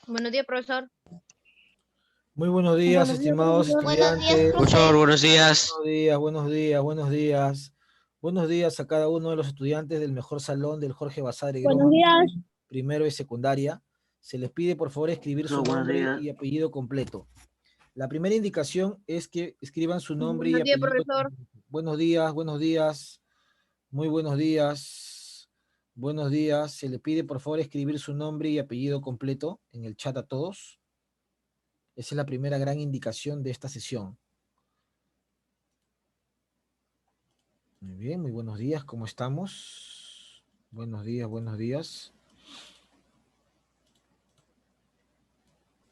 Buenos días, profesor. Muy buenos días, Buenos días, estimados profesor. Buenos días, estudiantes. profe. Buenos días. Buenos días, buenos días, buenos días. Buenos días a cada uno de los estudiantes del mejor salón del Jorge Basadre Buenos Groman, días. primero de secundaria. Se les pide por favor escribir su Buenos nombre días. y apellido completo. La primera indicación es que escriban su nombre y Buenos días, apellido profesor. completo. Buenos días, buenos días, muy buenos días. Buenos días. Se les pide por favor escribir su nombre y apellido completo en el chat a todos. Esa es la primera gran indicación de esta sesión. Muy bien, muy buenos días, ¿cómo estamos? Buenos días, buenos días.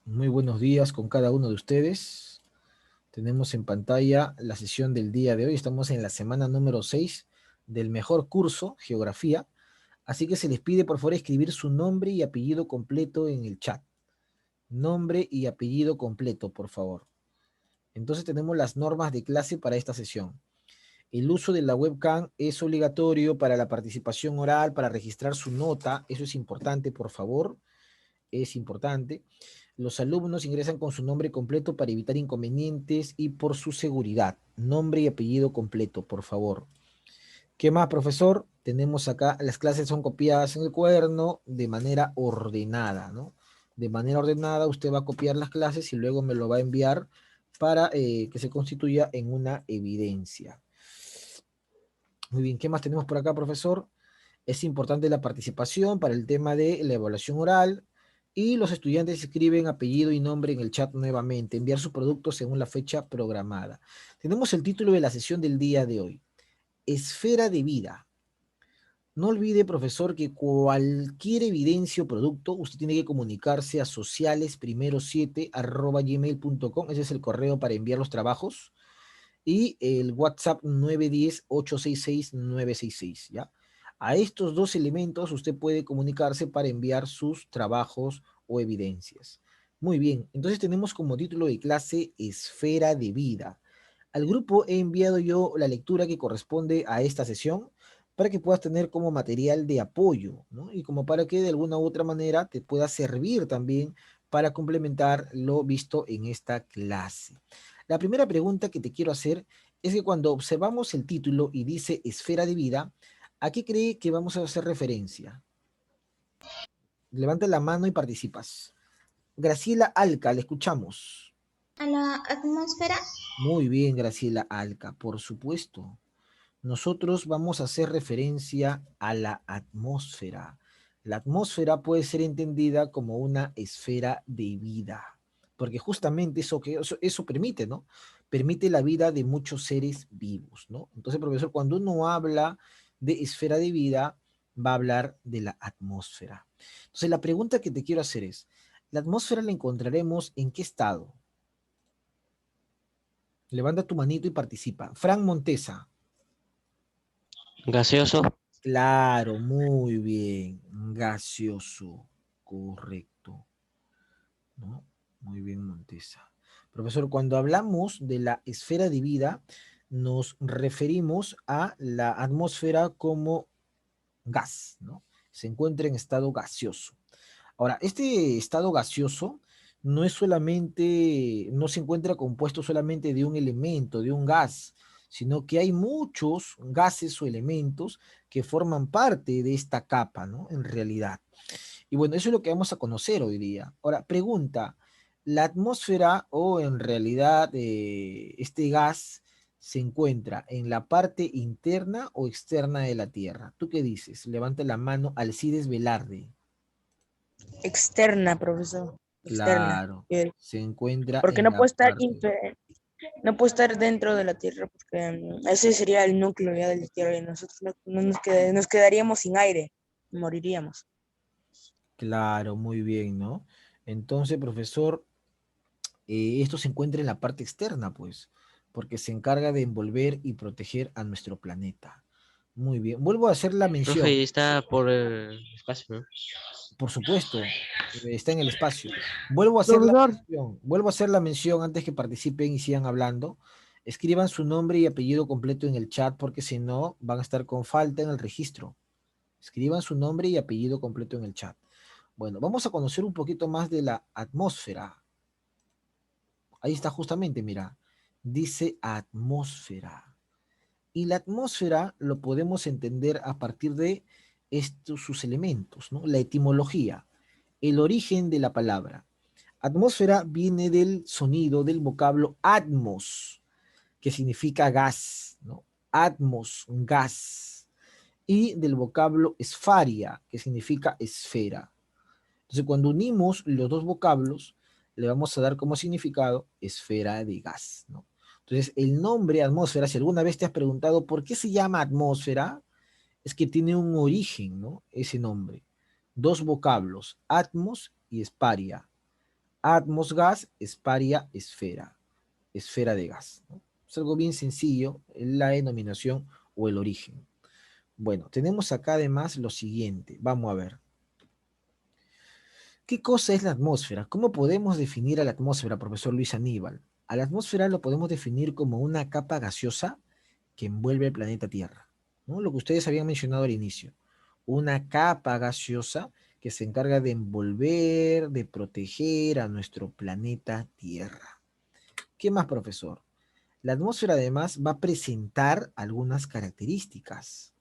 Muy buenos días con cada uno de ustedes. Tenemos en pantalla la sesión del día de hoy. Estamos en la semana número 6 del mejor curso, Geografía. Así que se les pide por favor escribir su nombre y apellido completo en el chat. Nombre y apellido completo, por favor. Entonces tenemos las normas de clase para esta sesión. El uso de la webcam es obligatorio para la participación oral, para registrar su nota. Eso es importante, por favor. Es importante. Los alumnos ingresan con su nombre completo para evitar inconvenientes y por su seguridad. Nombre y apellido completo, por favor. ¿Qué más, profesor? Tenemos acá, las clases son copiadas en el cuaderno de manera ordenada, ¿no? De manera ordenada usted va a copiar las clases y luego me lo va a enviar para que se constituya en una evidencia. Muy bien, ¿qué más tenemos por acá, profesor? Es importante la participación para el tema de la evaluación oral y los estudiantes escriben apellido y nombre en el chat nuevamente, enviar su producto según la fecha programada. Tenemos el título de la sesión del día de hoy, Esfera de Vida. No olvide, profesor, que cualquier evidencia o producto, usted tiene que comunicarse a socialesprimero7@gmail.com, ese es el correo para enviar los trabajos, y el WhatsApp 910-866-966, ¿ya? A estos dos elementos usted puede comunicarse para enviar sus trabajos o evidencias. Muy bien, entonces tenemos como título de clase Esfera de Vida. Al grupo he enviado yo la lectura que corresponde a esta sesión para que puedas tener como material de apoyo, ¿no? Y como para que de alguna u otra manera te pueda servir también para complementar lo visto en esta clase. La primera pregunta que te quiero hacer es que cuando observamos el título y dice esfera de vida, ¿a qué cree que vamos a hacer referencia? Levanta la mano y participas. Graciela Alca, le escuchamos. A la atmósfera. Muy bien, Graciela Alca, por supuesto. Nosotros vamos a hacer referencia a la atmósfera. La atmósfera puede ser entendida como una esfera de vida, porque justamente eso permite, ¿no? Permite la vida de muchos seres vivos, ¿no? Entonces, profesor, cuando uno habla de esfera de vida, va a hablar de la atmósfera. Entonces, la pregunta que te quiero hacer es, ¿la atmósfera la encontraremos en qué estado? Levanta tu manito y participa. Fran Montesa. Gaseoso. Claro, muy bien. Gaseoso. Correcto. ¿No? Muy bien, Montesa. Profesor, cuando hablamos de la esfera de vida, nos referimos a la atmósfera como gas, ¿no? Se encuentra en estado gaseoso. Ahora, este estado gaseoso no es solamente, no se encuentra compuesto solamente de un elemento, de un gas, sino que hay muchos gases o elementos que forman parte de esta capa, ¿no? En realidad. Y bueno, eso es lo que vamos a conocer hoy día. Ahora, pregunta, ¿la atmósfera o en realidad este gas se encuentra en la parte interna o externa de la Tierra? ¿Tú qué dices? Levanta la mano Alcides Velarde. Externa, profesor. Externa. Claro, se encuentra Porque en no la puede estar parte. no puede estar dentro de la Tierra, porque ese sería el núcleo ya de la Tierra y nosotros no nos quedaríamos sin aire, moriríamos. Claro, muy bien, ¿no? Entonces, profesor, esto se encuentra en la parte externa, pues, porque se encarga de envolver y proteger a nuestro planeta. Muy bien. Vuelvo a hacer la mención. Profe, está por el espacio, ¿no? Por supuesto, está en el espacio. Vuelvo a hacer la Profesor, mención. Vuelvo a hacer la mención antes que participen y sigan hablando. Escriban su nombre y apellido completo en el chat porque si no van a estar con falta en el registro. Escriban su nombre y apellido completo en el chat. Bueno, vamos a conocer un poquito más de la atmósfera. Ahí está justamente, mira, dice atmósfera. Y la atmósfera lo podemos entender a partir de estos sus elementos, ¿no? La etimología, el origen de la palabra. Atmósfera viene del sonido del vocablo atmos, que significa gas, ¿no? Atmos, un gas. Y del vocablo esfaria, que significa esfera. Entonces, cuando unimos los dos vocablos, le vamos a dar como significado esfera de gas, ¿no? Entonces, el nombre atmósfera, si alguna vez te has preguntado por qué se llama atmósfera, es que tiene un origen, ¿no? Ese nombre. Dos vocablos, atmos y esparia. Atmos gas, esparia esfera. Esfera de gas, ¿no? Es algo bien sencillo, la denominación o el origen. Bueno, tenemos acá además lo siguiente. Vamos a ver. ¿Qué cosa es la atmósfera? ¿Cómo podemos definir a la atmósfera, profesor Luis Aníbal? A la atmósfera lo podemos definir como una capa gaseosa que envuelve el planeta Tierra, ¿no? Lo que ustedes habían mencionado al inicio. Una capa gaseosa que se encarga de envolver, de proteger a nuestro planeta Tierra. ¿Qué más, profesor? La atmósfera además va a presentar algunas características.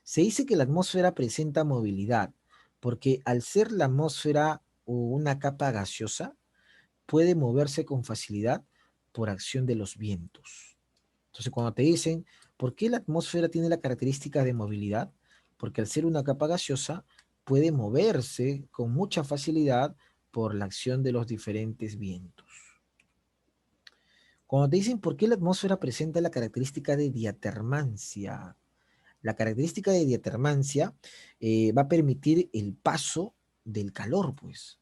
Se dice que la atmósfera presenta movilidad, porque al ser la atmósfera una capa gaseosa, puede moverse con facilidad por acción de los vientos. Entonces, cuando te dicen, ¿por qué la atmósfera tiene la característica de movilidad? Porque al ser una capa gaseosa, puede moverse con mucha facilidad por la acción de los diferentes vientos. Cuando te dicen por qué la atmósfera presenta la característica de diatermancia, la característica de diatermancia va a permitir el paso del calor, pues,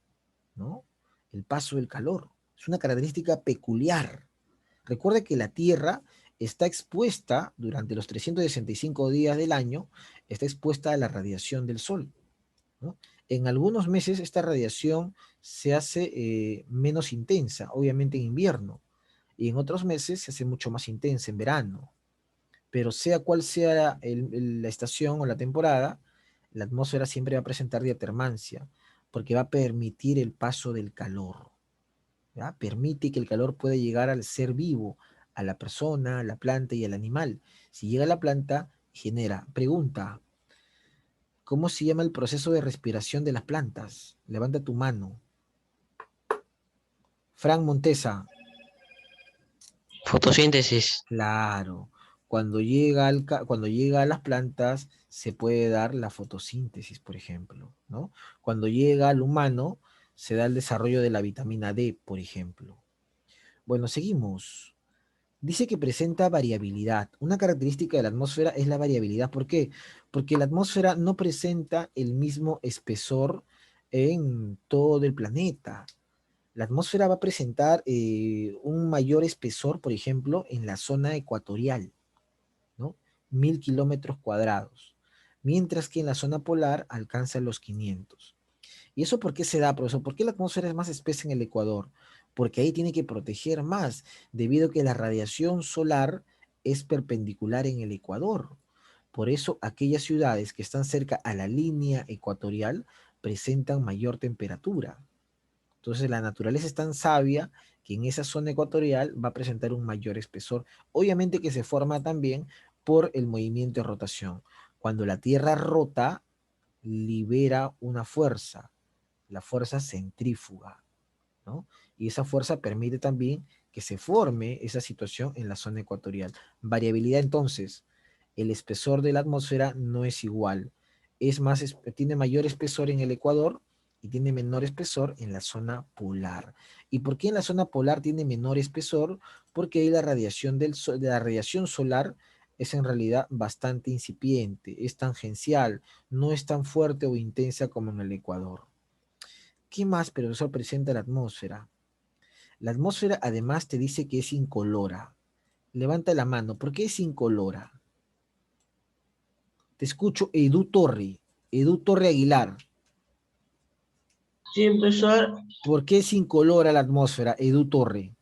¿no? El paso del calor. Es una característica peculiar. Recuerda que la Tierra está expuesta durante los 365 días del año, está expuesta a la radiación del Sol, ¿no? En algunos meses esta radiación se hace menos intensa, obviamente en invierno, y en otros meses se hace mucho más intensa en verano. Pero sea cual sea la estación o la temporada, la atmósfera siempre va a presentar diatermancia, porque va a permitir el paso del calor, ¿ya? Permite que el calor pueda llegar al ser vivo, a la persona, a la planta y al animal. Si llega a la planta, genera. Pregunta, ¿cómo se llama el proceso de respiración de las plantas? Levanta tu mano. Frank Montesa. Fotosíntesis. Claro, cuando llega a las plantas se puede dar la fotosíntesis, por ejemplo, ¿no? Cuando llega al humano se da el desarrollo de la vitamina D, por ejemplo. Bueno, seguimos. Dice que presenta variabilidad. Una característica de la atmósfera es la variabilidad. ¿Por qué? Porque la atmósfera no presenta el mismo espesor en todo el planeta. La atmósfera va a presentar un mayor espesor, por ejemplo, en la zona ecuatorial, ¿no? 1000 kilómetros cuadrados, mientras que en la zona polar alcanza los 500. ¿Y eso por qué se da, profesor? ¿Por qué la atmósfera es más espesa en el Ecuador? Porque ahí tiene que proteger más, debido a que la radiación solar es perpendicular en el Ecuador. Por eso aquellas ciudades que están cerca a la línea ecuatorial presentan mayor temperatura. Entonces la naturaleza es tan sabia que en esa zona ecuatorial va a presentar un mayor espesor. Obviamente que se forma también por el movimiento de rotación. Cuando la Tierra rota, libera una fuerza, la fuerza centrífuga, ¿no? Y esa fuerza permite también que se forme esa situación en la zona ecuatorial. Variabilidad entonces, el espesor de la atmósfera no es igual. Es más, tiene mayor espesor en el Ecuador y tiene menor espesor en la zona polar. ¿Y por qué en la zona polar tiene menor espesor? Porque ahí la radiación de la radiación solar es en realidad bastante incipiente, es tangencial, no es tan fuerte o intensa como en el Ecuador. ¿Qué más, profesor, presenta la atmósfera? La atmósfera además te dice que es incolora. Levanta la mano. ¿Por qué es incolora? Te escucho, Edu Torre. Edu Torre Aguilar. Sí, profesor. ¿Por qué es incolora la atmósfera, Edu Torre?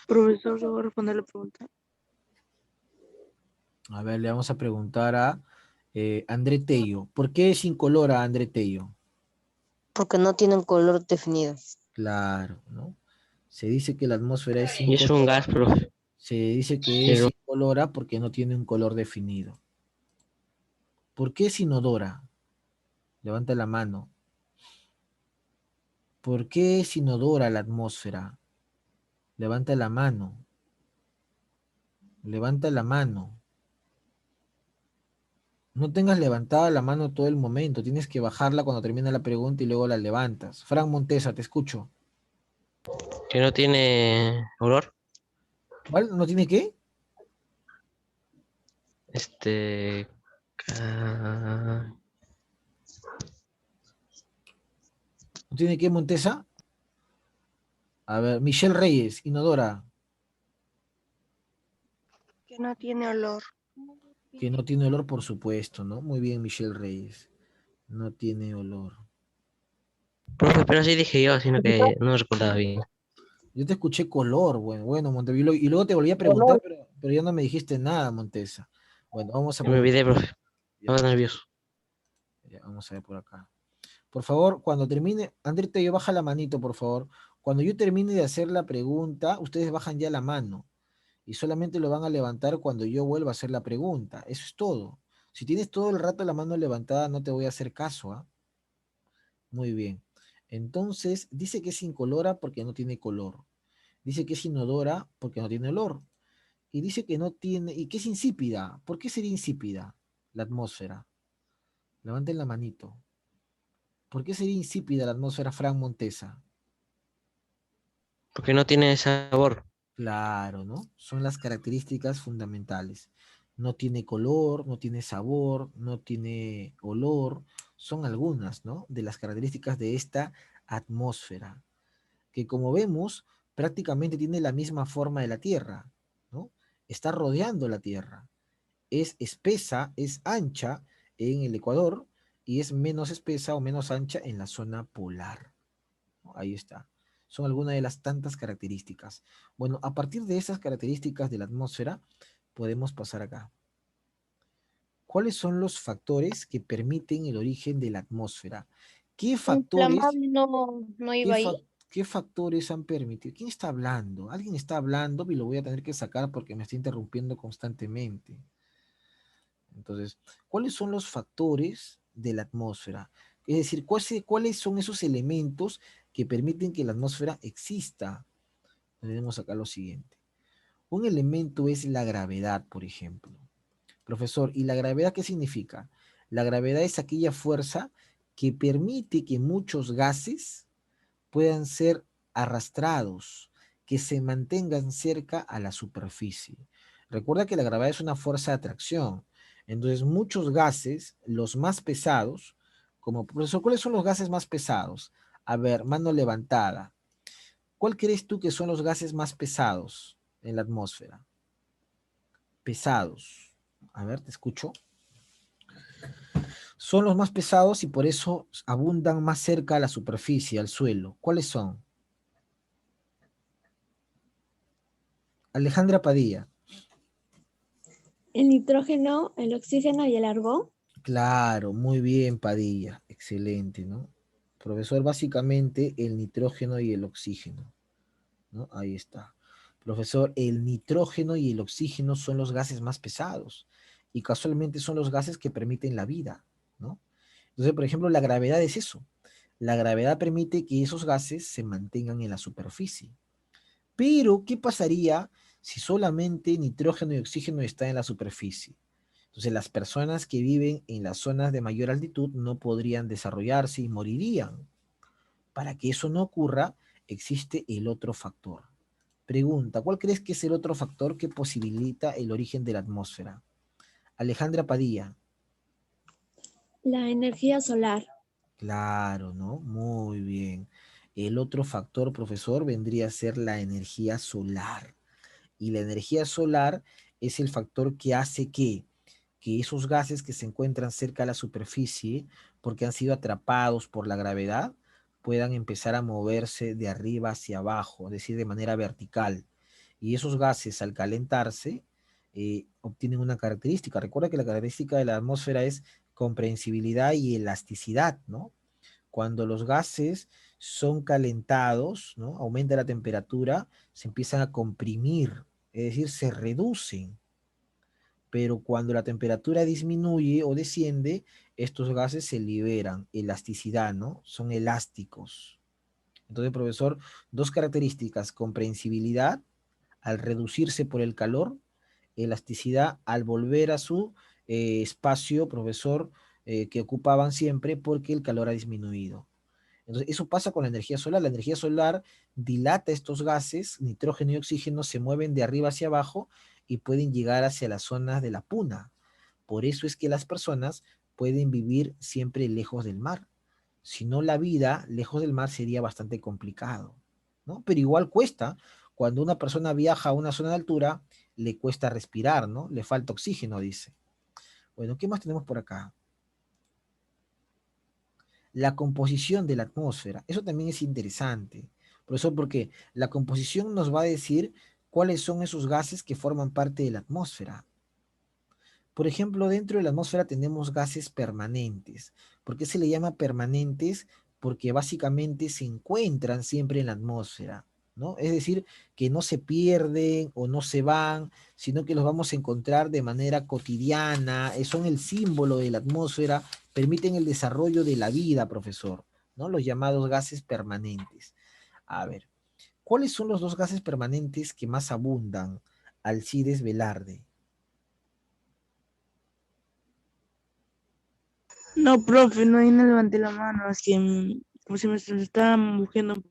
Profesor, ¿se va a responder la pregunta? A ver, le vamos a preguntar a André Tello. ¿Por qué es incolora André Tello? Porque no tiene un color definido. Claro, ¿no? Se dice que la atmósfera es Y es un gas, incolora. profe. Se dice que es Pero, incolora porque no tiene un color definido. ¿Por qué es inodora? Levanta la mano. ¿Por qué es inodora la atmósfera? Levanta la mano. Levanta la mano. No tengas levantada la mano todo el momento. Tienes que bajarla cuando termina la pregunta y luego la levantas. Frank Montesa, te escucho. que no tiene olor. ¿Vale? ¿No tiene qué? Este. ah, ¿No tiene qué, Montesa? A ver, Michelle Reyes, inodora, Que no tiene olor. que no tiene olor, por supuesto, ¿no? Muy bien, Michelle Reyes. No tiene olor. profe, pero así dije yo, sino que no recordaba bien. Yo te escuché color, bueno, Montevilo, y luego te volví a preguntar, pero ya no me dijiste nada, Montesa. Bueno, vamos a Me preguntar. olvidé, profe. Ya, Estaba nervioso. ya, vamos a ver por acá. Por favor, cuando termine, André Tello, baja la manito, por favor. Cuando yo termine de hacer la pregunta, ustedes bajan ya la mano y solamente lo van a levantar cuando yo vuelva a hacer la pregunta. Eso es todo. Si tienes todo el rato la mano levantada, no te voy a hacer caso, ¿ah? Muy bien. Entonces, dice que es incolora porque no tiene color. Dice que es inodora porque no tiene olor. Y dice que no tiene, y que es insípida. ¿Por qué sería insípida la atmósfera? Levanten la manito. ¿Por qué sería insípida la atmósfera, Frank Montesa? Porque no tiene sabor. Claro, ¿no? Son las características fundamentales. No tiene color, no tiene sabor, no tiene olor. Son algunas, ¿no? De las características de esta atmósfera, que como vemos, prácticamente tiene la misma forma de la Tierra, ¿no? Está rodeando la Tierra. Es espesa, es ancha en el Ecuador y es menos espesa o menos ancha en la zona polar, ¿no? Ahí está. Son algunas de las tantas características. Bueno, a partir de esas características de la atmósfera, podemos pasar acá. ¿Cuáles son los factores que permiten el origen de la atmósfera? ¿Qué factores, Inflamable no qué, iba fa- ahí. qué factores han permitido? ¿Quién está hablando? Alguien está hablando y lo voy a tener que sacar porque me está interrumpiendo constantemente. Entonces, ¿cuáles son los factores de la atmósfera? Es decir, ¿cuáles son esos elementos que permiten que la atmósfera exista? Tenemos acá lo siguiente. Un elemento es la gravedad, por ejemplo. Profesor, ¿y la gravedad qué significa? La gravedad es aquella fuerza que permite que muchos gases puedan ser arrastrados, que se mantengan cerca a la superficie. Recuerda que la gravedad es una fuerza de atracción. Entonces, muchos gases, los más pesados, como profesor, ¿cuáles son los gases más pesados? A ver, mano levantada. ¿Cuál crees tú que son los gases más pesados en la atmósfera? Pesados. A ver, te escucho. Son los más pesados y por eso abundan más cerca a la superficie, al suelo. ¿Cuáles son? Alejandra Padilla. El nitrógeno, el oxígeno y el argón. Claro, muy bien, Padilla. Excelente, ¿no? Profesor, básicamente el nitrógeno y el oxígeno, ¿no? Ahí está. Profesor, el nitrógeno y el oxígeno son los gases más pesados y casualmente son los gases que permiten la vida, ¿no? Entonces, por ejemplo, la gravedad es eso. La gravedad permite que esos gases se mantengan en la superficie. Pero, ¿qué pasaría si solamente nitrógeno y oxígeno están en la superficie? Entonces, las personas que viven en las zonas de mayor altitud no podrían desarrollarse y morirían. Para que eso no ocurra, existe el otro factor. Pregunta, ¿cuál crees que es el otro factor que posibilita el origen de la atmósfera? Alejandra Padilla. La energía solar. Claro, ¿no? Muy bien. El otro factor, profesor, vendría a ser la energía solar. Y la energía solar es el factor que hace que esos gases que se encuentran cerca de la superficie, porque han sido atrapados por la gravedad, puedan empezar a moverse de arriba hacia abajo, es decir, de manera vertical. Y esos gases, al calentarse, obtienen una característica. Recuerda que la característica de la atmósfera es comprensibilidad y elasticidad, ¿no? Cuando los gases son calentados, ¿no? Aumenta la temperatura, se empiezan a comprimir, es decir, se reducen. Pero cuando la temperatura disminuye o desciende, estos gases se liberan, elasticidad, ¿no? Son elásticos. Entonces, profesor, dos características, comprensibilidad al reducirse por el calor, elasticidad al volver a su espacio, profesor, que ocupaban siempre porque el calor ha disminuido. Entonces, eso pasa con la energía solar. La energía solar dilata estos gases, nitrógeno y oxígeno, se mueven de arriba hacia abajo y pueden llegar hacia las zonas de la puna. Por eso es que las personas pueden vivir siempre lejos del mar. Si no, la vida lejos del mar sería bastante complicado, ¿no? Pero igual cuesta. Cuando una persona viaja a una zona de altura, le cuesta respirar, ¿no? Le falta oxígeno, dice. Bueno, ¿qué más tenemos por acá? La composición de la atmósfera. Eso también es interesante. Por eso, porque la composición nos va a decir cuáles son esos gases que forman parte de la atmósfera. Por ejemplo, dentro de la atmósfera tenemos gases permanentes. ¿Por qué se le llama permanentes? Porque básicamente se encuentran siempre en la atmósfera, ¿no? Es decir, que no se pierden o no se van, sino que los vamos a encontrar de manera cotidiana, son el símbolo de la atmósfera, permiten el desarrollo de la vida, profesor, ¿no? Los llamados gases permanentes. A ver, ¿cuáles son los dos gases permanentes que más abundan? Alcides Velarde. No, profe, no, ahí no levanté la mano, es que como si me estaba moviendo.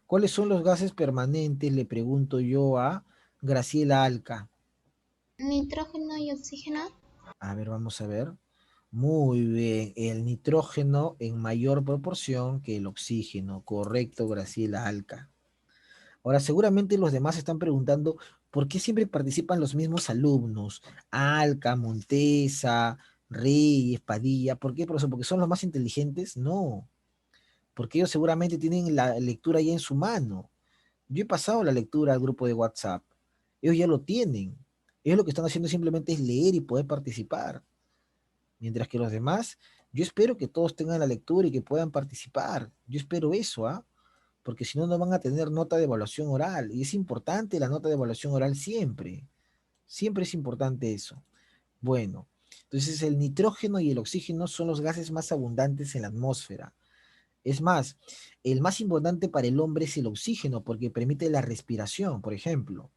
¿Cuáles son los gases permanentes? Le pregunto yo a Graciela Alca. Nitrógeno y oxígeno. A ver, vamos a ver. Muy bien, el nitrógeno en mayor proporción que el oxígeno. Correcto, Graciela Alca. Ahora, seguramente los demás están preguntando por qué siempre participan los mismos alumnos. Alca, Montesa, Reyes, Padilla. ¿Por qué, profesor? ¿Porque son los más inteligentes? No, porque ellos seguramente tienen la lectura ya en su mano. Yo he pasado la lectura al grupo de WhatsApp. Ellos ya lo tienen. Ellos lo que están haciendo simplemente es leer y poder participar. Mientras que los demás, yo espero que todos tengan la lectura y que puedan participar. Yo espero eso, ¿ah? Porque si no, no van a tener nota de evaluación oral. Y es importante la nota de evaluación oral siempre. Siempre es importante eso. Bueno, entonces el nitrógeno y el oxígeno son los gases más abundantes en la atmósfera. Es más, el más importante para el hombre es el oxígeno porque permite la respiración, por ejemplo.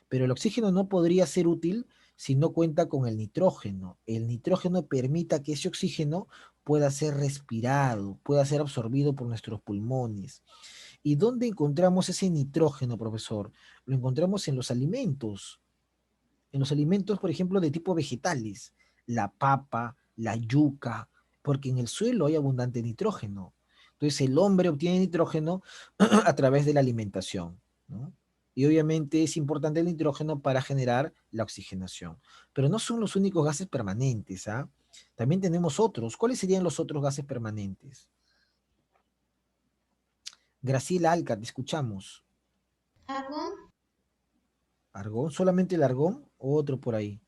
Pero el oxígeno no podría ser útil si no cuenta con el nitrógeno. El nitrógeno permite que ese oxígeno pueda ser respirado, pueda ser absorbido por nuestros pulmones. ¿Y dónde encontramos ese nitrógeno, profesor? Lo encontramos en los alimentos. En los alimentos, por ejemplo, de tipo vegetales. La papa, la yuca, porque en el suelo hay abundante nitrógeno. Entonces el hombre obtiene nitrógeno a través de la alimentación, ¿no? Y obviamente es importante el nitrógeno para generar la oxigenación. Pero no son los únicos gases permanentes, ¿ah? También tenemos otros. ¿Cuáles serían los otros gases permanentes? Graciela Alca, te escuchamos. Argón. ¿Argón? ¿Solamente el argón o otro por ahí?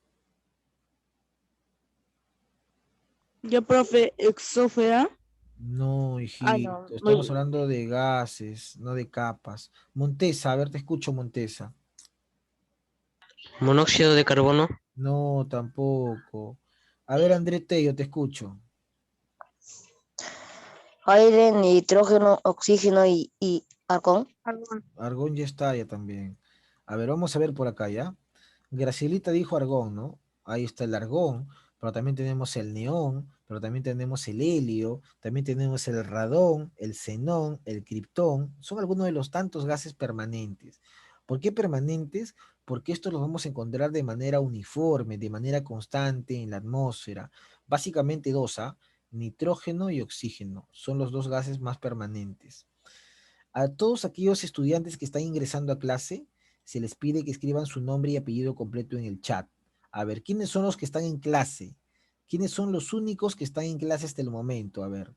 Ya, profe, exófera. No, Ah, hijito, no. estamos hablando de gases, no de capas. Montesa, a ver, te escucho, Montesa. Monóxido de carbono. No, tampoco. A ver, André Tello, te escucho. Aire, nitrógeno, oxígeno y argón. Argón ya está, ya también. A ver, vamos a ver por acá, ¿ya? Gracielita dijo argón, ¿no? Ahí está el argón, pero también tenemos el neón, pero también tenemos el helio, también tenemos el radón, el xenón, el criptón. Son algunos de los tantos gases permanentes. ¿Por qué permanentes? Porque estos los vamos a encontrar de manera uniforme, de manera constante en la atmósfera. Básicamente dos, ¿ah? Nitrógeno y oxígeno. Son los dos gases más permanentes. A todos aquellos estudiantes que están ingresando a clase, se les pide que escriban su nombre y apellido completo en el chat. A ver, ¿quiénes son los que están en clase? ¿Quiénes son los únicos que están en clase hasta el momento? A ver,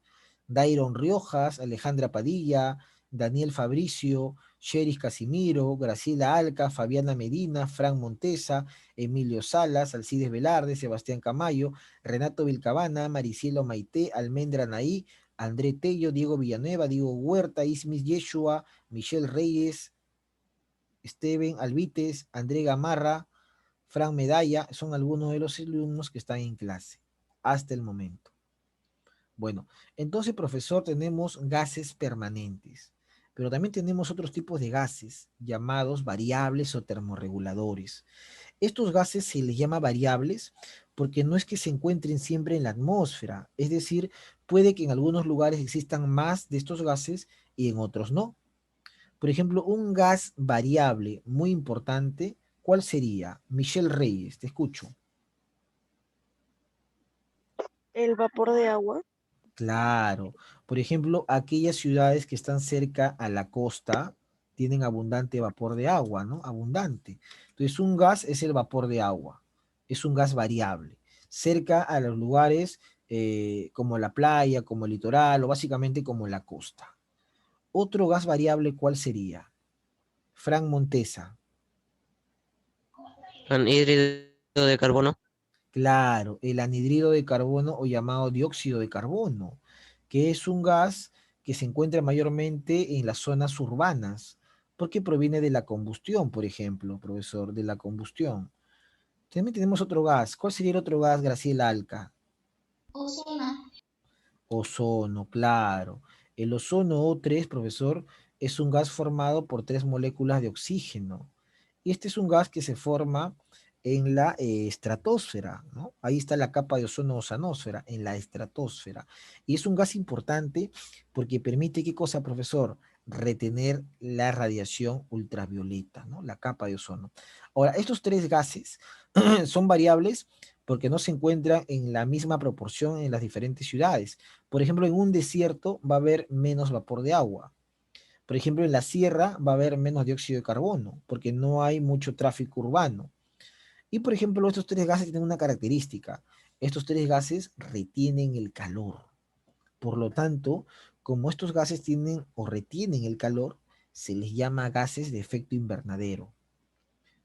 Dairon Riojas, Alejandra Padilla, Daniel Fabricio, Sheris Casimiro, Graciela Alca, Fabiana Medina, Fran Montesa, Emilio Salas, Alcides Velarde, Sebastián Camayo, Renato Vilcabana, Maricielo Maite, Almendra Naí, André Tello, Diego Villanueva, Diego Huerta, Ismis Yeshua, Michelle Reyes, Steven Alvites, André Gamarra, Fran Medalla, son algunos de los alumnos que están en clase hasta el momento. Bueno, entonces, profesor, tenemos gases permanentes, pero también tenemos otros tipos de gases llamados variables o termorreguladores. Estos gases se les llama variables porque no es que se encuentren siempre en la atmósfera, es decir, puede que en algunos lugares existan más de estos gases y en otros no. Por ejemplo, un gas variable muy importante, ¿cuál sería? Michelle Reyes, te escucho. El vapor de agua. Claro. Por ejemplo, aquellas ciudades que están cerca a la costa tienen abundante vapor de agua, ¿no? Abundante. Entonces, un gas es el vapor de agua. Es un gas variable. Cerca a los lugares como la playa, como el litoral o básicamente como la costa. Otro gas variable, ¿cuál sería? Frank Montesa. Anhídrido de carbono. Claro, el anhidrido de carbono o llamado dióxido de carbono, que es un gas que se encuentra mayormente en las zonas urbanas, porque proviene de la combustión, por ejemplo, profesor, de la combustión. También tenemos otro gas. ¿Cuál sería el otro gas, Graciela Alca? Ozono. Ozono, claro. El ozono O3, profesor, es un gas formado por tres moléculas de oxígeno. Y este es un gas que se forma en la estratosfera, ¿no? Ahí está la capa de ozono ozonosfera, en la estratosfera. Y es un gas importante porque permite, ¿qué cosa, profesor? Retener la radiación ultravioleta, ¿no? La capa de ozono. Ahora, estos tres gases son variables porque no se encuentran en la misma proporción en las diferentes ciudades. Por ejemplo, en un desierto va a haber menos vapor de agua. Por ejemplo, en la sierra va a haber menos dióxido de carbono, porque no hay mucho tráfico urbano. Y por ejemplo, estos tres gases tienen una característica. Estos tres gases retienen el calor. Por lo tanto, como estos gases tienen o retienen el calor, se les llama gases de efecto invernadero.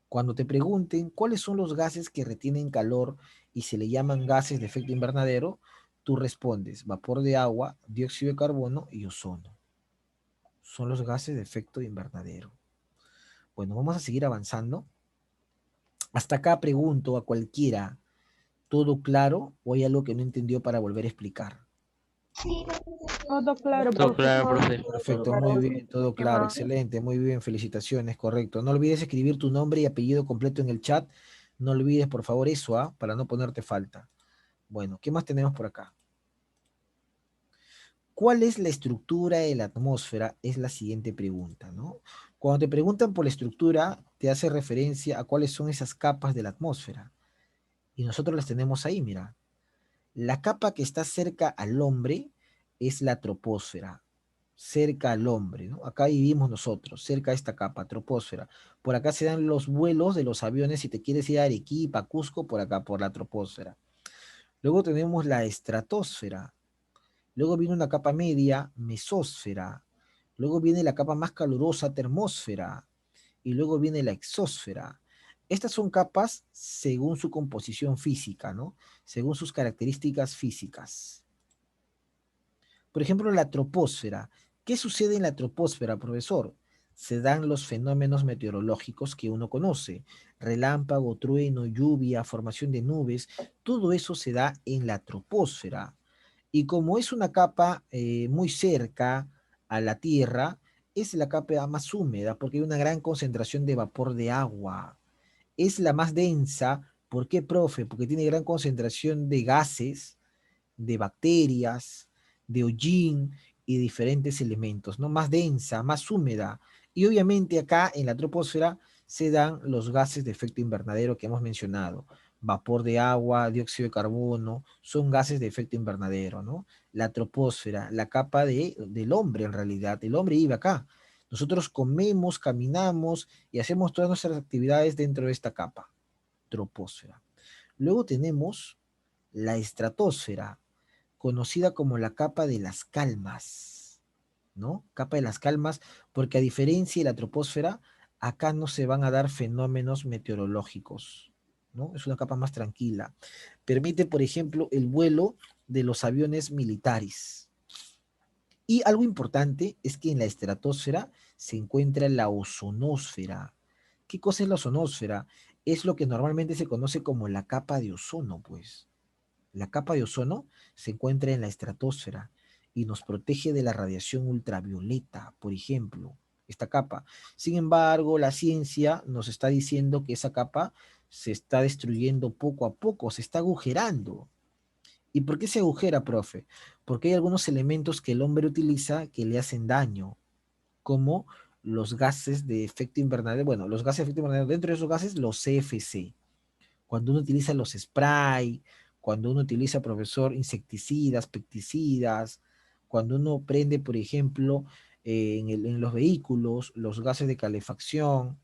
Cuando te pregunten cuáles son los gases que retienen calor y se le llaman gases de efecto invernadero, tú respondes vapor de agua, dióxido de carbono y ozono. Son los gases de efecto invernadero. Bueno, vamos a seguir avanzando. Hasta acá pregunto a cualquiera, ¿todo claro o hay algo que no entendió para volver a explicar? Todo claro, Todo claro, profesor. profe. Perfecto, muy bien, todo claro, excelente, muy bien, felicitaciones, correcto. No olvides escribir tu nombre y apellido completo en el chat. No olvides, por favor, eso, para no ponerte falta. Bueno, ¿qué más tenemos por acá? ¿Cuál es la estructura de la atmósfera? Es la siguiente pregunta, ¿no? Cuando te preguntan por la estructura, te hace referencia a cuáles son esas capas de la atmósfera. Y nosotros las tenemos ahí, mira. La capa que está cerca al hombre es la troposfera, cerca al hombre, ¿no? Acá vivimos nosotros, cerca a esta capa, troposfera. Por acá se dan los vuelos de los aviones si te quieres ir a Arequipa, Cusco, por acá, por la troposfera. Luego tenemos la estratosfera. Luego viene una capa media, mesósfera. Luego viene la capa más calurosa, termósfera. Y luego viene la exósfera. Estas son capas según su composición física, ¿no? Según sus características físicas. Por ejemplo, la troposfera. ¿Qué sucede en la troposfera, profesor? Se dan los fenómenos meteorológicos que uno conoce. Relámpago, trueno, lluvia, formación de nubes. Todo eso se da en la troposfera. Y como es una capa muy cerca a la Tierra, es la capa más húmeda porque hay una gran concentración de vapor de agua. Es la más densa. ¿Por qué, profe? Porque tiene gran concentración de gases, de bacterias, de hollín y diferentes elementos, ¿no? Más densa, más húmeda. Y obviamente acá en la troposfera se dan los gases de efecto invernadero que hemos mencionado. Vapor de agua, dióxido de carbono, son gases de efecto invernadero, ¿no? La troposfera, la capa del hombre en realidad. El hombre vive acá. Nosotros comemos, caminamos y hacemos todas nuestras actividades dentro de esta capa, troposfera. Luego tenemos la estratosfera, conocida como la capa de las calmas, ¿no? Capa de las calmas, porque a diferencia de la troposfera, acá no se van a dar fenómenos meteorológicos, ¿no? Es una capa más tranquila. Permite, por ejemplo, el vuelo de los aviones militares. Y algo importante es que en la estratosfera se encuentra la ozonosfera. ¿Qué cosa es la ozonosfera? Es lo que normalmente se conoce como la capa de ozono, pues. La capa de ozono se encuentra en la estratosfera y nos protege de la radiación ultravioleta, por ejemplo, esta capa. Sin embargo, la ciencia nos está diciendo que esa capa se está destruyendo poco a poco, se está agujerando. ¿Y por qué se agujera, profe? Porque hay algunos elementos que el hombre utiliza que le hacen daño, como los gases de efecto invernadero. Bueno, los gases de efecto invernadero, dentro de esos gases, los CFC. Cuando uno utiliza los spray, cuando uno utiliza, profesor, insecticidas, pesticidas, cuando uno prende, por ejemplo, en los vehículos, los gases de calefacción,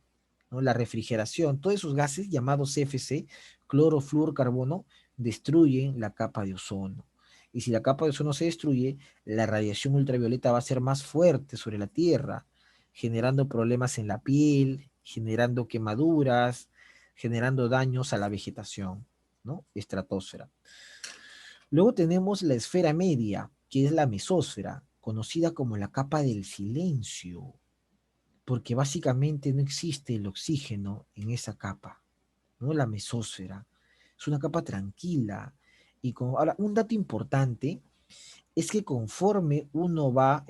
¿no? La refrigeración, todos esos gases llamados CFC, clorofluorcarbono, destruyen la capa de ozono. Y si la capa de ozono se destruye, la radiación ultravioleta va a ser más fuerte sobre la Tierra, generando problemas en la piel, generando quemaduras, generando daños a la vegetación, ¿no? Estratosfera. Luego tenemos la esfera media, que es la mesósfera, conocida como la capa del silencio, porque básicamente no existe el oxígeno en esa capa, ¿no? La mesósfera. Es una capa tranquila. Ahora, un dato importante es que conforme uno va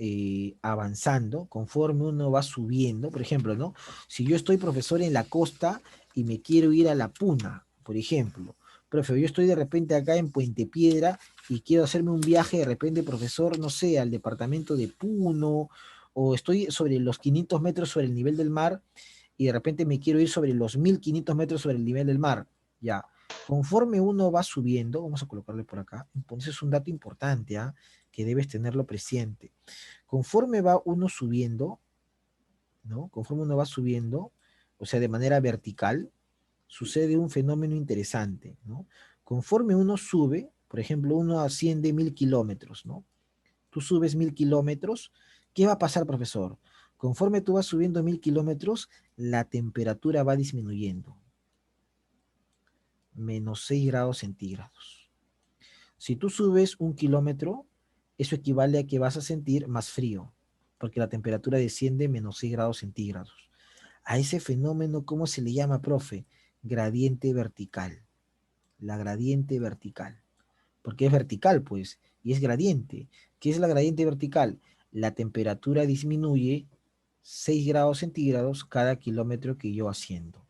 avanzando, conforme uno va subiendo, por ejemplo, ¿no? Si yo estoy, profesor, en la costa y me quiero ir a la Puna, por ejemplo, profe, yo estoy de repente acá en Puente Piedra y quiero hacerme un viaje de repente, profesor, no sé, al departamento de Puno, o estoy sobre los 500 metros sobre el nivel del mar y de repente me quiero ir sobre los 1500 metros sobre el nivel del mar, ya. Conforme uno va subiendo, vamos a colocarle por acá, entonces es un dato importante, ¿ah? Que debes tenerlo presente. Conforme va uno subiendo, ¿no? Conforme uno va subiendo, o sea, de manera vertical, sucede un fenómeno interesante, ¿no? Conforme uno sube, por ejemplo, uno asciende 1000 kilómetros, ¿no? Tú subes 1000 kilómetros, ¿qué va a pasar, profesor? Conforme tú vas subiendo 1000 kilómetros, la temperatura va disminuyendo. -6 grados centígrados. Si tú subes 1 kilómetro, eso equivale a que vas a sentir más frío, porque la temperatura desciende -6 grados centígrados. A ese fenómeno, ¿cómo se le llama, profe? Gradiente vertical. La gradiente vertical. Porque es vertical, pues, y es gradiente. ¿Qué es la gradiente vertical? La temperatura disminuye 6 grados centígrados cada kilómetro que yo asciendo.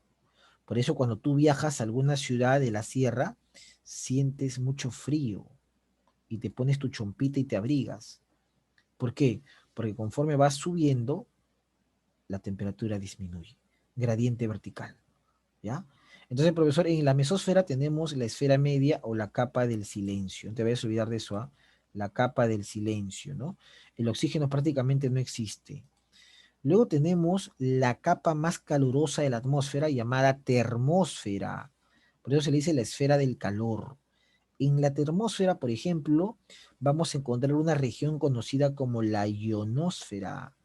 Por eso cuando tú viajas a alguna ciudad de la sierra, sientes mucho frío y te pones tu chompita y te abrigas. ¿Por qué? Porque conforme vas subiendo, la temperatura disminuye. Gradiente vertical, ¿ya? Entonces, profesor, en la mesósfera tenemos la esfera media o la capa del silencio. No te vayas a olvidar de eso, ¿ah? La capa del silencio, ¿no? El oxígeno prácticamente no existe. Luego tenemos la capa más calurosa de la atmósfera llamada termósfera. Por eso se le dice la esfera del calor. En la termósfera, por ejemplo, vamos a encontrar una región conocida como la ionosfera,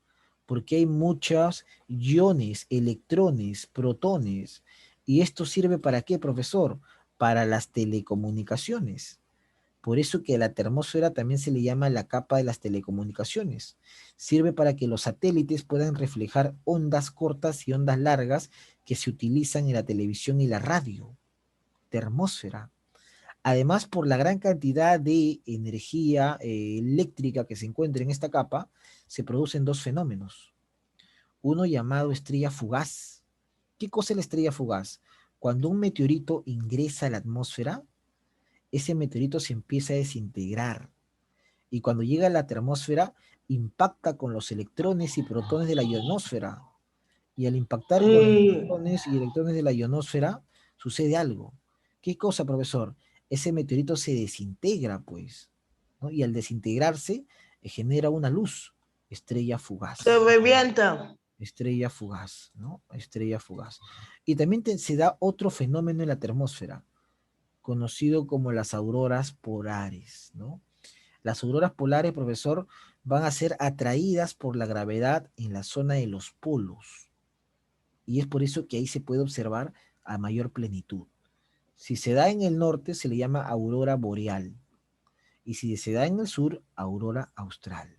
porque hay muchos iones, electrones, protones. ¿Y esto sirve para qué, profesor? Para las telecomunicaciones. Por eso que a la termósfera también se le llama la capa de las telecomunicaciones. Sirve para que los satélites puedan reflejar ondas cortas y ondas largas que se utilizan en la televisión y la radio. Termósfera. Además, por la gran cantidad de energía eléctrica que se encuentra en esta capa, se producen dos fenómenos. Uno llamado estrella fugaz. ¿Qué cosa es la estrella fugaz? Cuando un meteorito ingresa a la atmósfera, ese meteorito se empieza a desintegrar. Y cuando llega a la termósfera, impacta con los electrones y protones de la ionosfera. Y al impactar con los protones y electrones de la ionosfera, sucede algo. ¿Qué cosa, profesor? Ese meteorito se desintegra, pues, ¿no? Y al desintegrarse, genera una luz, estrella fugaz. Se revienta. Estrella fugaz, ¿no? Estrella fugaz. Y también se da otro fenómeno en la termósfera, conocido como las auroras polares, ¿no? Las auroras polares, profesor, van a ser atraídas por la gravedad en la zona de los polos. Y es por eso que ahí se puede observar a mayor plenitud. Si se da en el norte, se le llama aurora boreal. Y si se da en el sur, aurora austral.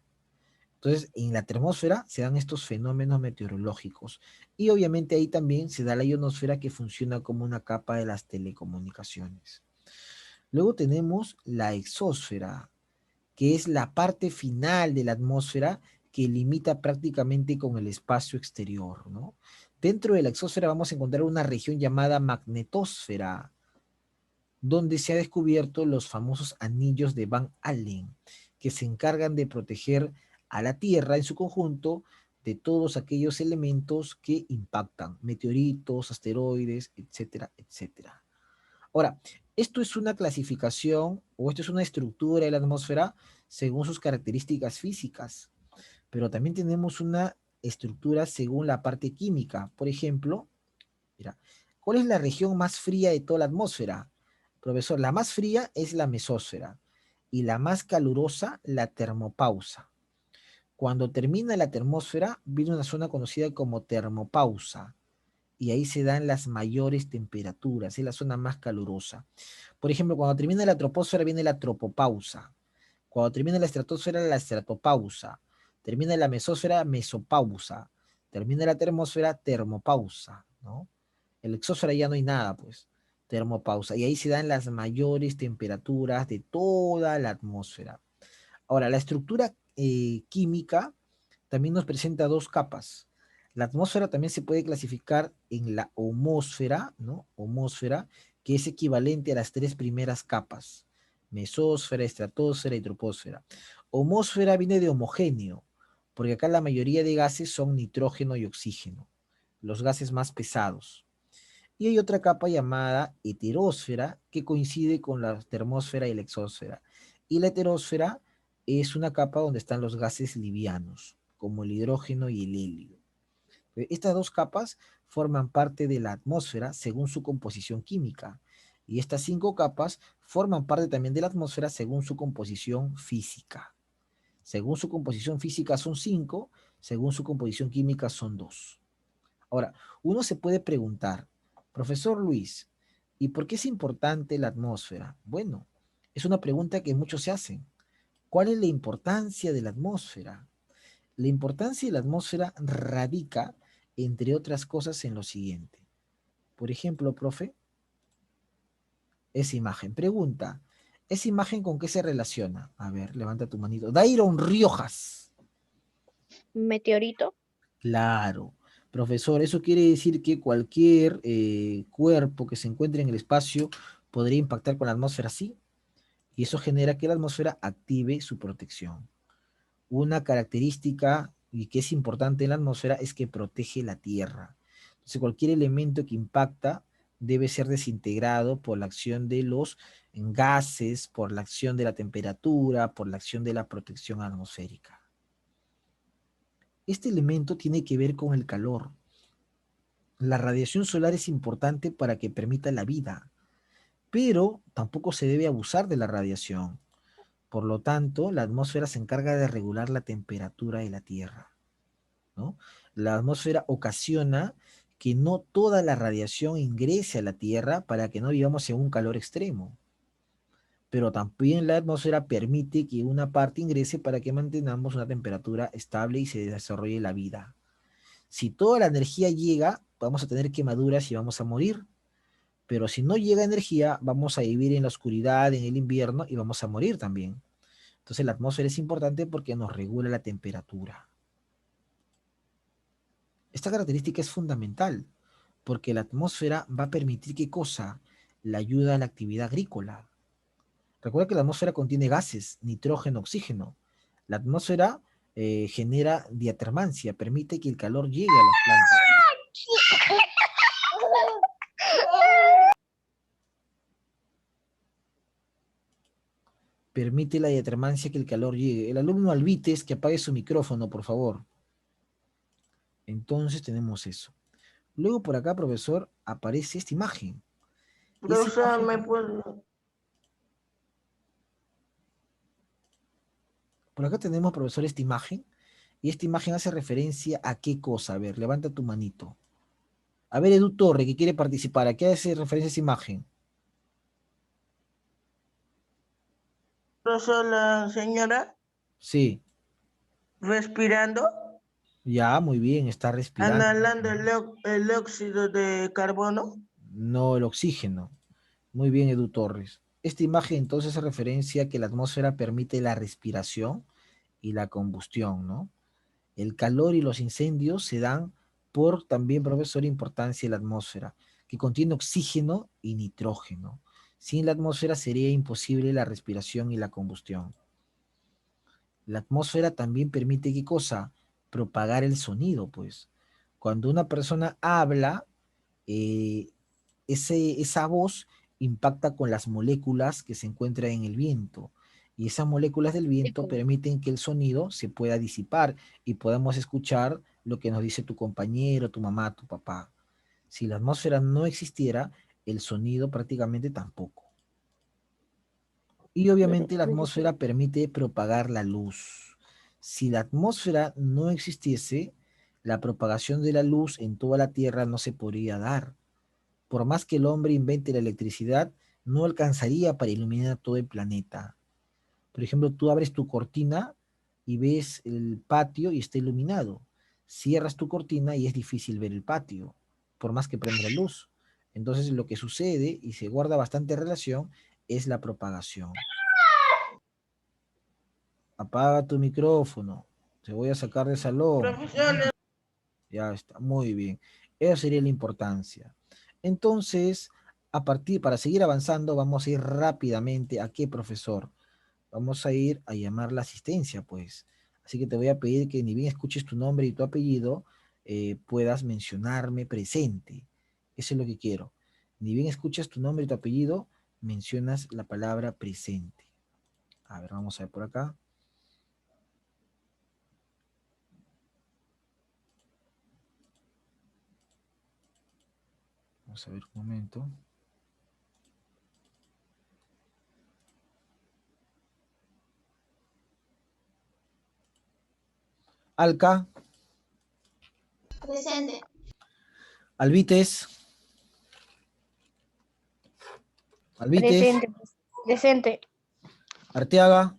Entonces, en la termósfera se dan estos fenómenos meteorológicos. Y obviamente ahí también se da la ionosfera, que funciona como una capa de las telecomunicaciones. Luego tenemos la exósfera, que es la parte final de la atmósfera que limita prácticamente con el espacio exterior, ¿no? Dentro de la exósfera vamos a encontrar una región llamada magnetosfera, donde se ha descubierto los famosos anillos de Van Allen, que se encargan de proteger a la Tierra en su conjunto de todos aquellos elementos que impactan, meteoritos, asteroides, etcétera, etcétera. Ahora, esto es una clasificación o esto es una estructura de la atmósfera según sus características físicas, pero también tenemos una estructura según la parte química. Por ejemplo, mira, ¿cuál es la región más fría de toda la atmósfera? Profesor, la más fría es la mesósfera y la más calurosa la termopausa. Cuando termina la termósfera, viene una zona conocida como termopausa, y ahí se dan las mayores temperaturas, es la zona más calurosa. Por ejemplo, cuando termina la troposfera viene la tropopausa. Cuando termina la estratopausa. Termina la mesósfera, mesopausa. Termina la termósfera, termopausa, ¿no? En la exósfera ya no hay nada, pues. Termopausa. Y ahí se dan las mayores temperaturas de toda la atmósfera. Ahora, la estructura química también nos presenta dos capas. La atmósfera también se puede clasificar en la homósfera, ¿no? Homósfera, que es equivalente a las tres primeras capas: mesósfera, estratosfera y troposfera. Homósfera viene de homogéneo, porque acá la mayoría de gases son nitrógeno y oxígeno, los gases más pesados. Y hay otra capa llamada heterósfera, que coincide con la termósfera y la exósfera. Y la heterósfera es una capa donde están los gases livianos, como el hidrógeno y el helio. Estas dos capas forman parte de la atmósfera según su composición química. Y estas 5 capas forman parte también de la atmósfera según su composición física. Según su composición física son 5, según su composición química son 2. Ahora, uno se puede preguntar, profesor Luis, ¿y por qué es importante la atmósfera? Bueno, es una pregunta que muchos se hacen. ¿Cuál es la importancia de la atmósfera? La importancia de la atmósfera radica, entre otras cosas, en lo siguiente. Por ejemplo, profe, esa imagen. Pregunta, ¿esa imagen con qué se relaciona? A ver, levanta tu manito. Dairon Riojas. Meteorito. Claro. Profesor, eso quiere decir que cualquier cuerpo que se encuentre en el espacio podría impactar con la atmósfera, sí, y eso genera que la atmósfera active su protección. Una característica y que es importante en la atmósfera es que protege la Tierra. Entonces, cualquier elemento que impacta debe ser desintegrado por la acción de los gases, por la acción de la temperatura, por la acción de la protección atmosférica. Este elemento tiene que ver con el calor. La radiación solar es importante para que permita la vida, pero tampoco se debe abusar de la radiación. Por lo tanto, la atmósfera se encarga de regular la temperatura de la Tierra, ¿no? La atmósfera ocasiona que no toda la radiación ingrese a la Tierra para que no vivamos en un calor extremo. Pero también la atmósfera permite que una parte ingrese para que mantengamos una temperatura estable y se desarrolle la vida. Si toda la energía llega, vamos a tener quemaduras y vamos a morir. Pero si no llega energía, vamos a vivir en la oscuridad, en el invierno, y vamos a morir también. Entonces la atmósfera es importante porque nos regula la temperatura. Esta característica es fundamental porque la atmósfera va a permitir ¿qué cosa? La ayuda a la actividad agrícola. Recuerda que la atmósfera contiene gases, nitrógeno, oxígeno. La atmósfera genera diatermancia, permite que el calor llegue a las plantas. Permite la diatermancia, que el calor llegue. El alumno Alvites, que apague su micrófono, por favor. Entonces tenemos eso. Luego por acá, profesor, aparece esta imagen. Por acá tenemos, profesor, esta imagen. Y esta imagen hace referencia a qué cosa. A ver, levanta tu manito. A ver, Edu Torre, que quiere participar. ¿A qué hace referencia esa imagen? Profesor, la señora Sí, respirando, ya, muy bien, está respirando. inhalando el óxido de carbono. No el oxígeno. Muy bien, Edu Torres. Esta imagen entonces hace referencia a que la atmósfera permite la respiración y la combustión, ¿no? El calor y los incendios se dan por también, profesor, importancia de la atmósfera, que contiene oxígeno y nitrógeno. Sin la atmósfera sería imposible la respiración y la combustión. La atmósfera también permite, ¿qué cosa? Propagar el sonido, pues. Cuando una persona habla, eh, esa voz impacta con las moléculas que se encuentran en el viento. Y esas moléculas del viento permiten que el sonido se pueda disipar y podamos escuchar lo que nos dice tu compañero, tu mamá, tu papá. Si la atmósfera no existiera, el sonido prácticamente tampoco. Y obviamente la atmósfera permite propagar la luz. Si la atmósfera no existiese, la propagación de la luz en toda la Tierra no se podría dar. Por más que el hombre invente la electricidad, no alcanzaría para iluminar todo el planeta. Por ejemplo, tú abres tu cortina y ves el patio y está iluminado. Cierras tu cortina y es difícil ver el patio, por más que prenda la luz. Entonces lo que sucede, y se guarda bastante relación, es la propagación. Apaga tu micrófono. Te voy a sacar del salón. Profesor, Ya está, muy bien. Esa sería la importancia. Entonces, para seguir avanzando, vamos a ir rápidamente. ¿A qué, profesor? Vamos a ir a llamar la asistencia, pues. Así que te voy a pedir que ni bien escuches tu nombre y tu apellido, puedas mencionarme presente. Eso es lo que quiero. Ni bien escuchas tu nombre y tu apellido, mencionas la palabra presente. A ver, vamos a ver por acá. Vamos a ver un momento. Alca, Presente. Alvites, Alvites, Presente. Presente. Arteaga,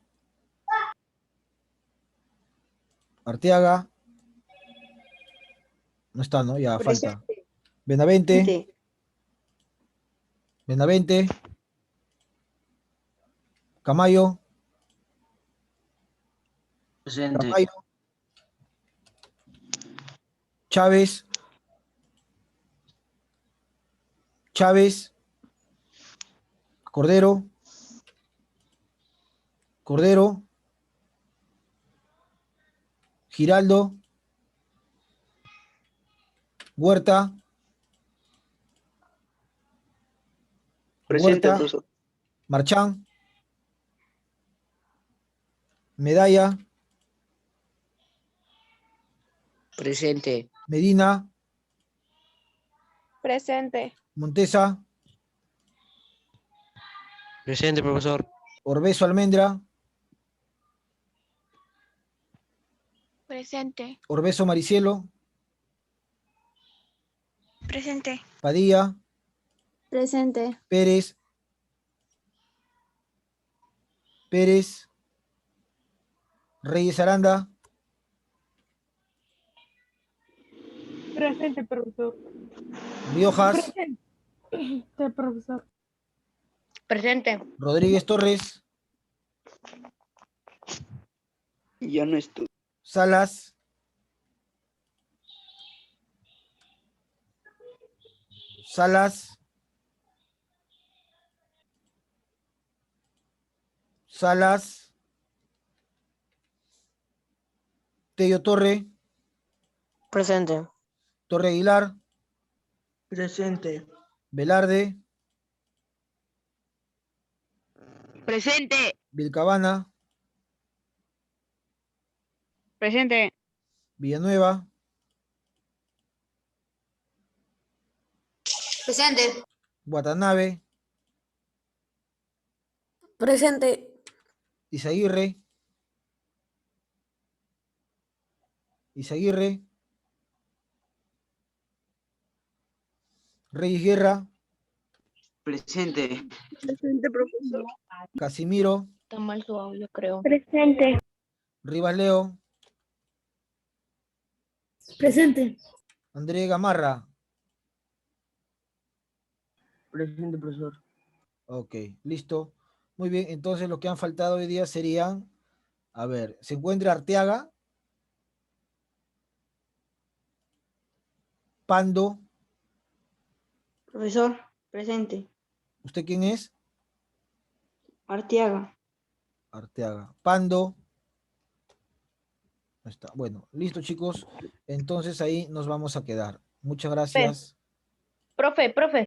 Arteaga, no está, ¿no? Ya falta. Benavente, Benavente, Camayo, presente. Camayo, Chávez, Chávez, Cordero, Cordero, Giraldo, Huerta, Presente, Huerta, profesor. Marchán, Medalla, Presente. Medina, Presente. Montesa, Presente, profesor. Orbezo Almendra, Presente. Orbezo Maricielo, Presente. Padilla, Presente. Pérez, Pérez, Reyes Aranda, Presente, profesor. Riojas, Presente, profesor. Presente. Rodríguez Torres, Ya no estoy. Salas, Salas, Salas, Tello Torre, Presente. Torre Aguilar, Presente. Velarde, Presente. Vilcabana, Presente. Villanueva, Presente. Guatanabe, Presente. Izaguirre, Izaguirre. Reyes Guerra. Presente. Presente, profesor. Casimiro. Está mal su audio, creo. Presente. Rivas Leo. Presente. André Gamarra. Presente, profesor. Ok, listo. Muy bien, entonces lo que han faltado hoy día serían, a ver, se encuentra Arteaga, Pando. Profesor, presente. ¿Usted quién es? Arteaga. Arteaga. Pando. Ahí está. Bueno, listo, chicos. Entonces ahí nos vamos a quedar. Muchas gracias. Profe.